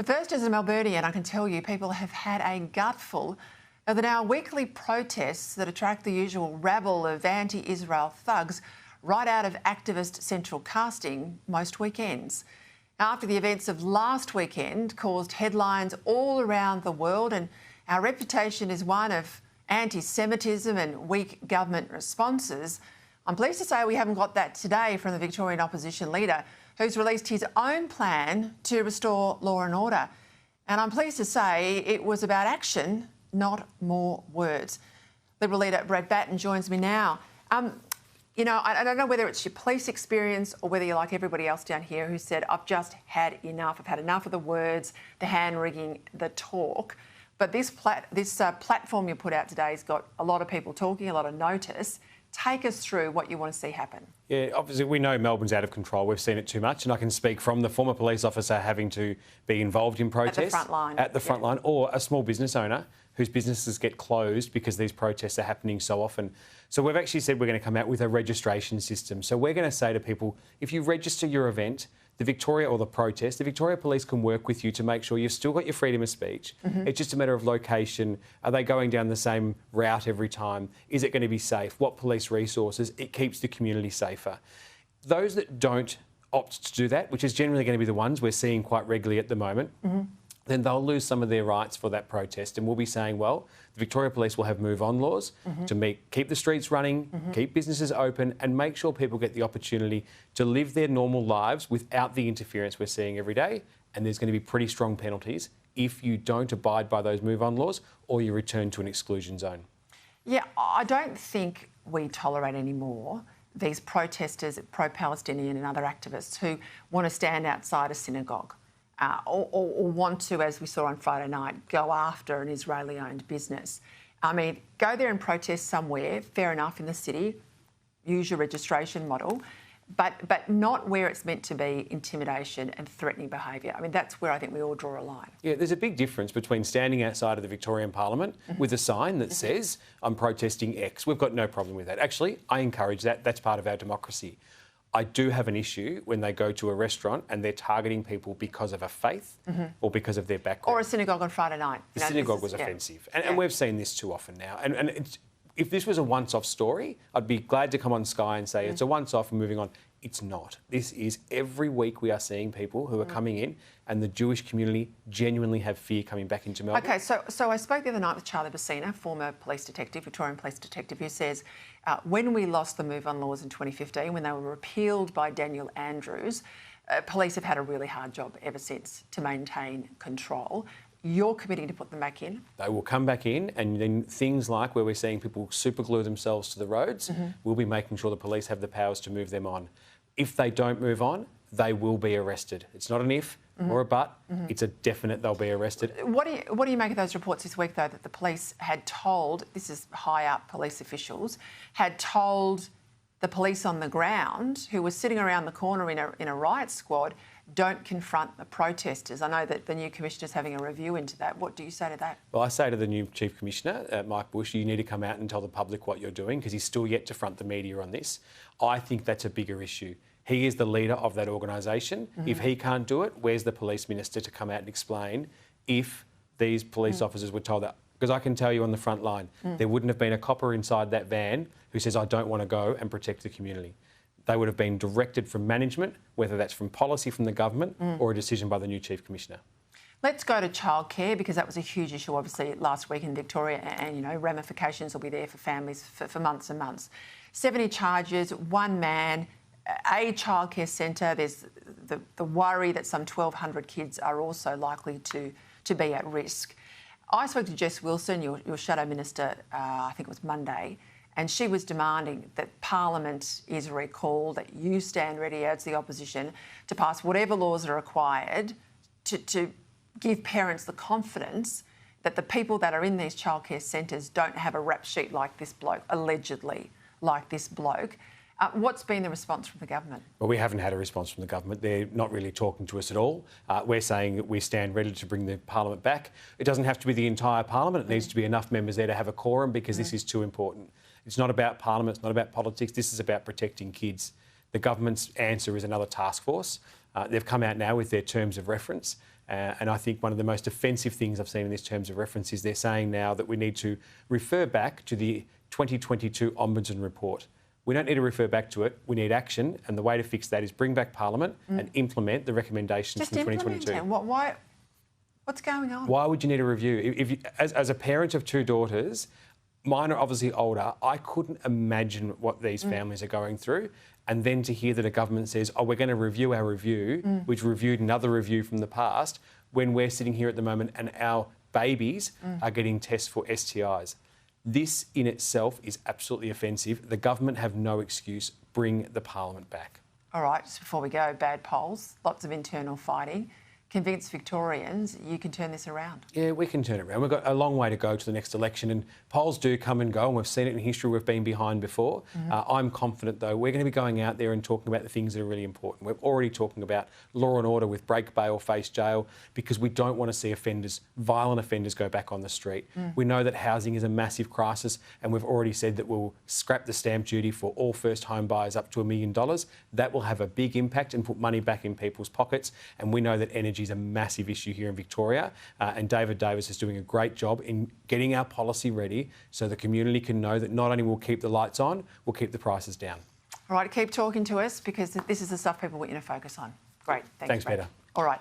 First, as a Melburnian, I can tell you people have had a gutful of the now weekly protests that attract the usual rabble of anti-Israel thugs right out of activist central casting most weekends. After the events of last weekend caused headlines all around the world, and our reputation is one of anti-Semitism and weak government responses, I'm pleased to say we haven't got that today from the Victorian Opposition leader, who's released his own plan to restore law and order. And I'm pleased to say it was about action, not more words. Liberal leader Brad Battin joins me now. You know, I don't know whether it's your police experience or whether you're like everybody else down here who said, I've just had enough. I've had enough of the words, the hand-wringing, the talk. But this platform you put out today has got a lot of people talking, a lot of notice. Take us through what you want to see happen. Yeah, obviously we know Melbourne's out of control. We've seen it too much, and I can speak from the former police officer having to be involved in protests. At the front line. At the front line, or a small business owner whose businesses get closed because these protests are happening so often. So we've actually said we're going to come out with a registration system. So we're going to say to people, if you register your event, the Victoria or the protest, the Victoria Police can work with you to make sure you've still got your freedom of speech. It's just a matter of location. Are they going down the same route every time? Is it going to be safe? What police resources? It keeps the community safer. Those that don't opt to do that, which is generally going to be the ones we're seeing quite regularly at the moment, then they'll lose some of their rights for that protest. And we'll be saying, well, the Victoria Police will have move-on laws to keep the streets running, keep businesses open, and make sure people get the opportunity to live their normal lives without the interference we're seeing every day. And there's going to be pretty strong penalties if you don't abide by those move-on laws or you return to an exclusion zone. Yeah, I don't think we tolerate anymore these protesters, pro-Palestinian and other activists who want to stand outside a synagogue. Or want to, as we saw on Friday night, go after an Israeli-owned business. I mean, go there and protest somewhere, fair enough, in the city, use your registration model, but not where it's meant to be intimidation and threatening behaviour. I mean, that's where I think we all draw a line. Yeah, there's a big difference between standing outside of the Victorian Parliament with a sign that says, I'm protesting X. We've got no problem with that. Actually, I encourage that. That's part of our democracy. I do have an issue when they go to a restaurant and they're targeting people because of a faith or because of their background. Or a synagogue on Friday night. The synagogue was offensive. And we've seen this too often now. And if this was a once-off story, I'd be glad to come on Sky and say it's a once-off and moving on. It's not. This is every week we are seeing people who are coming in, and the Jewish community genuinely have fear coming back into Melbourne. OK, so I spoke the other night with Charlie Bassina, former police detective, Victorian police detective, who says when we lost the move-on laws in 2015, when they were repealed by Daniel Andrews, police have had a really hard job ever since to maintain control. You're committing to put them back in? They will come back in, and then things like where we're seeing people superglue themselves to the roads, we'll be making sure the police have the powers to move them on. If they don't move on, they will be arrested. It's not an if or a but, it's a definite they'll be arrested. What do you make of those reports this week, though, that the police had told, this is high-up police officials, had told the police on the ground who were sitting around the corner in a riot squad, don't confront the protesters? I know that the new Commissioner's having a review into that. What do you say to that? Well, I say to the new Chief Commissioner, Mike Bush, you need to come out and tell the public what you're doing, because he's still yet to front the media on this. I think that's a bigger issue. He is the leader of that organisation. If he can't do it, where's the Police Minister to come out and explain if these police officers were told that? Because I can tell you on the front line, there wouldn't have been a copper inside that van who says, I don't want to go and protect the community. They would have been directed from management, whether that's from policy from the government or a decision by the new Chief Commissioner. Let's go to childcare, because that was a huge issue, obviously, last week in Victoria, and, you know, ramifications will be there for families for months and months. 70 charges, one man, a childcare centre. There's the worry that some 1,200 kids are also likely to be at risk. I spoke to Jess Wilson, your Shadow Minister, I think it was Monday, and she was demanding that Parliament is recalled, that you stand ready as the opposition to pass whatever laws are required to give parents the confidence that the people that are in these childcare centres don't have a rap sheet like this bloke, allegedly like this bloke. What's been the response from the government? Well, we haven't had a response from the government. They're not really talking to us at all. We're saying that we stand ready to bring the Parliament back. It doesn't have to be the entire Parliament. It needs to be enough members there to have a quorum, because this is too important. It's not about Parliament, it's not about politics. This is about protecting kids. The government's answer is another task force. They've come out now with their terms of reference. And I think one of the most offensive things I've seen in this terms of reference is they're saying now that we need to refer back to the 2022 Ombudsman report. We don't need to refer back to it. We need action. And the way to fix that is bring back Parliament and implement the recommendations from 2022. What's going on? Why would you need a review? If you, as a parent of two daughters, mine are obviously older, I couldn't imagine what these families are going through. And then to hear that a government says, oh, we're going to review our review, which reviewed another review from the past, when we're sitting here at the moment and our babies are getting tests for STIs. This in itself is absolutely offensive. The government have no excuse. Bring the Parliament back. All right, just before we go, bad polls, lots of internal fighting. Convince Victorians you can turn this around. Yeah, we can turn it around. We've got a long way to go to the next election, and polls do come and go, and we've seen it in history. We've been behind before. I'm confident, though, we're going to be going out there and talking about the things that are really important. We're already talking about law and order with break bail, face jail, because we don't want to see offenders, violent offenders, go back on the street. We know that housing is a massive crisis, and we've already said that we'll scrap the stamp duty for all first home buyers up to $1 million. That will have a big impact and put money back in people's pockets, and we know that energy is a massive issue here in Victoria, and David Davis is doing a great job in getting our policy ready so the community can know that not only will keep the lights on, we'll keep the prices down. All right, keep talking to us because this is the stuff people want you to focus on. Great. Thanks, Peta. All right.